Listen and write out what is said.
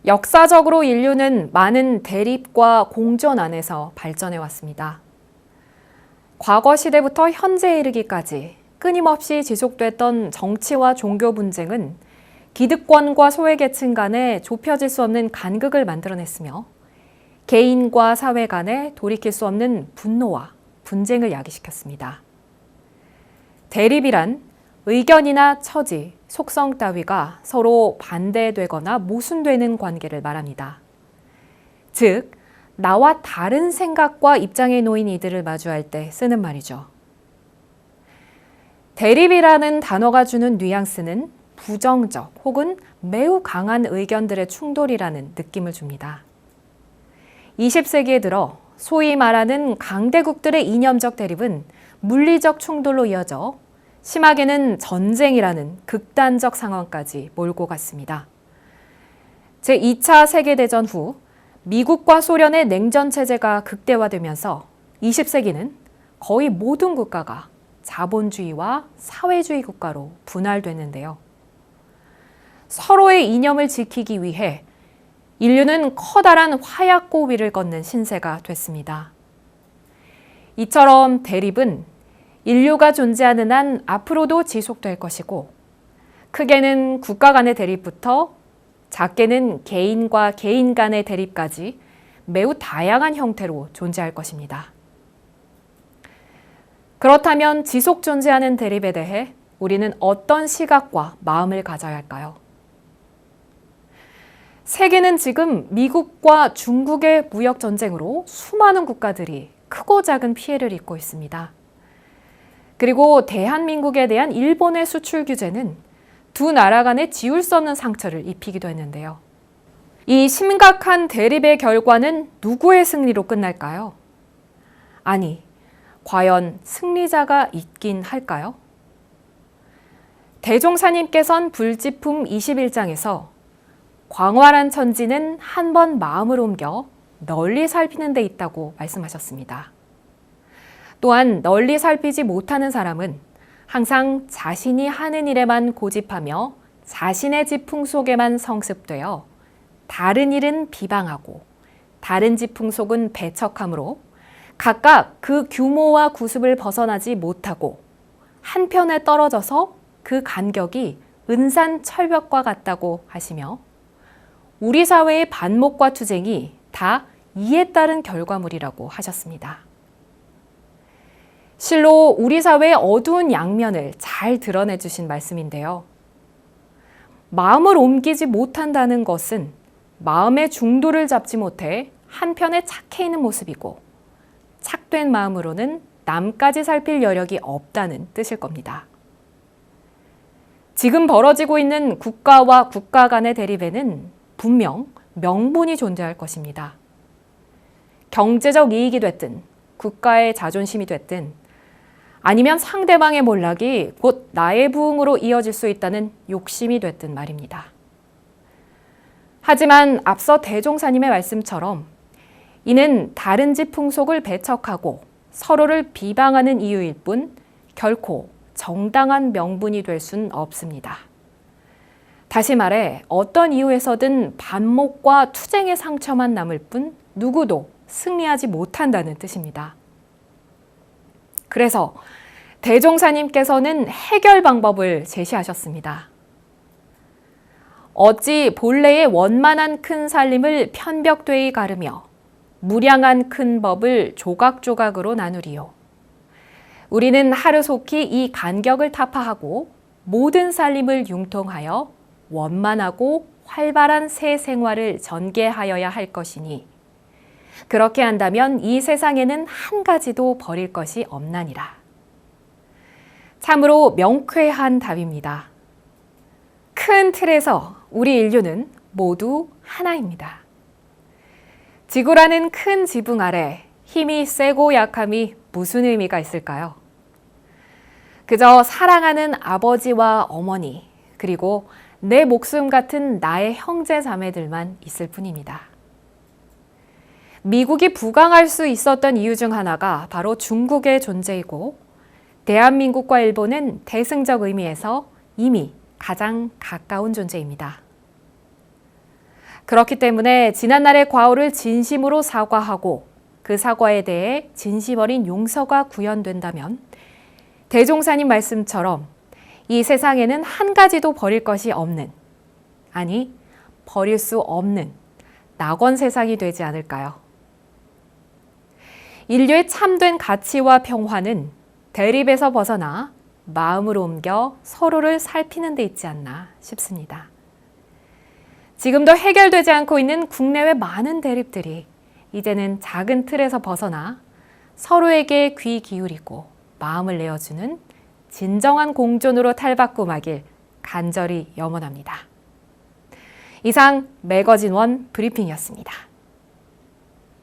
역사적으로 인류는 많은 대립과 공존 안에서 발전해 왔습니다. 과거 시대부터 현재에 이르기까지 끊임없이 지속됐던 정치와 종교 분쟁은 기득권과 소외계층 간에 좁혀질 수 없는 간극을 만들어냈으며 개인과 사회 간에 돌이킬 수 없는 분노와 분쟁을 야기시켰습니다. 대립이란 의견이나 처지, 속성 따위가 서로 반대되거나 모순되는 관계를 말합니다. 즉, 나와 다른 생각과 입장에 놓인 이들을 마주할 때 쓰는 말이죠. 대립이라는 단어가 주는 뉘앙스는 부정적 혹은 매우 강한 의견들의 충돌이라는 느낌을 줍니다. 20세기에 들어 소위 말하는 강대국들의 이념적 대립은 물리적 충돌로 이어져 심하게는 전쟁이라는 극단적 상황까지 몰고 갔습니다. 제2차 세계대전 후 미국과 소련의 냉전 체제가 극대화되면서 20세기는 거의 모든 국가가 자본주의와 사회주의 국가로 분할됐는데요. 서로의 이념을 지키기 위해 인류는 커다란 화약고비를 걷는 신세가 됐습니다. 이처럼 대립은 인류가 존재하는 한 앞으로도 지속될 것이고, 크게는 국가 간의 대립부터 작게는 개인과 개인 간의 대립까지 매우 다양한 형태로 존재할 것입니다. 그렇다면 지속 존재하는 대립에 대해 우리는 어떤 시각과 마음을 가져야 할까요? 세계는 지금 미국과 중국의 무역 전쟁으로 수많은 국가들이 크고 작은 피해를 입고 있습니다. 그리고 대한민국에 대한 일본의 수출 규제는 두 나라 간에 지울 수 없는 상처를 입히기도 했는데요. 이 심각한 대립의 결과는 누구의 승리로 끝날까요? 아니, 과연 승리자가 있긴 할까요? 대종사님께선 불지품 21장에서 광활한 천지는 한 번 마음을 옮겨 널리 살피는 데 있다고 말씀하셨습니다. 또한 널리 살피지 못하는 사람은 항상 자신이 하는 일에만 고집하며 자신의 지풍 속에만 성습되어 다른 일은 비방하고 다른 지풍 속은 배척함으로 각각 그 규모와 구습을 벗어나지 못하고 한편에 떨어져서 그 간격이 은산 철벽과 같다고 하시며 우리 사회의 반목과 투쟁이 다 이에 따른 결과물이라고 하셨습니다. 실로 우리 사회의 어두운 양면을 잘 드러내 주신 말씀인데요. 마음을 옮기지 못한다는 것은 마음의 중도를 잡지 못해 한편에 착해 있는 모습이고 착된 마음으로는 남까지 살필 여력이 없다는 뜻일 겁니다. 지금 벌어지고 있는 국가와 국가 간의 대립에는 분명 명분이 존재할 것입니다. 경제적 이익이 됐든 국가의 자존심이 됐든 아니면 상대방의 몰락이 곧 나의 부흥으로 이어질 수 있다는 욕심이 됐든 말입니다. 하지만 앞서 대종사님의 말씀처럼 이는 다른 집 풍속을 배척하고 서로를 비방하는 이유일 뿐 결코 정당한 명분이 될 수는 없습니다. 다시 말해 어떤 이유에서든 반목과 투쟁의 상처만 남을 뿐 누구도 승리하지 못한다는 뜻입니다. 그래서 대종사님께서는 해결 방법을 제시하셨습니다. 어찌 본래의 원만한 큰 살림을 편벽되이 가르며 무량한 큰 법을 조각조각으로 나누리요. 우리는 하루속히 이 간격을 타파하고 모든 살림을 융통하여 원만하고 활발한 새 생활을 전개하여야 할 것이니 그렇게 한다면 이 세상에는 한 가지도 버릴 것이 없나니라. 참으로 명쾌한 답입니다. 큰 틀에서 우리 인류는 모두 하나입니다. 지구라는 큰 지붕 아래 힘이 세고 약함이 무슨 의미가 있을까요? 그저 사랑하는 아버지와 어머니, 그리고 내 목숨 같은 나의 형제 자매들만 있을 뿐입니다. 미국이 부강할 수 있었던 이유 중 하나가 바로 중국의 존재이고 대한민국과 일본은 대승적 의미에서 이미 가장 가까운 존재입니다. 그렇기 때문에 지난날의 과오를 진심으로 사과하고 그 사과에 대해 진심 어린 용서가 구현된다면 대종사님 말씀처럼 이 세상에는 한 가지도 버릴 것이 없는, 아니 버릴 수 없는 낙원 세상이 되지 않을까요? 인류의 참된 가치와 평화는 대립에서 벗어나 마음으로 옮겨 서로를 살피는 데 있지 않나 싶습니다. 지금도 해결되지 않고 있는 국내외 많은 대립들이 이제는 작은 틀에서 벗어나 서로에게 귀 기울이고 마음을 내어주는 진정한 공존으로 탈바꿈하길 간절히 염원합니다. 이상 매거진원 브리핑이었습니다.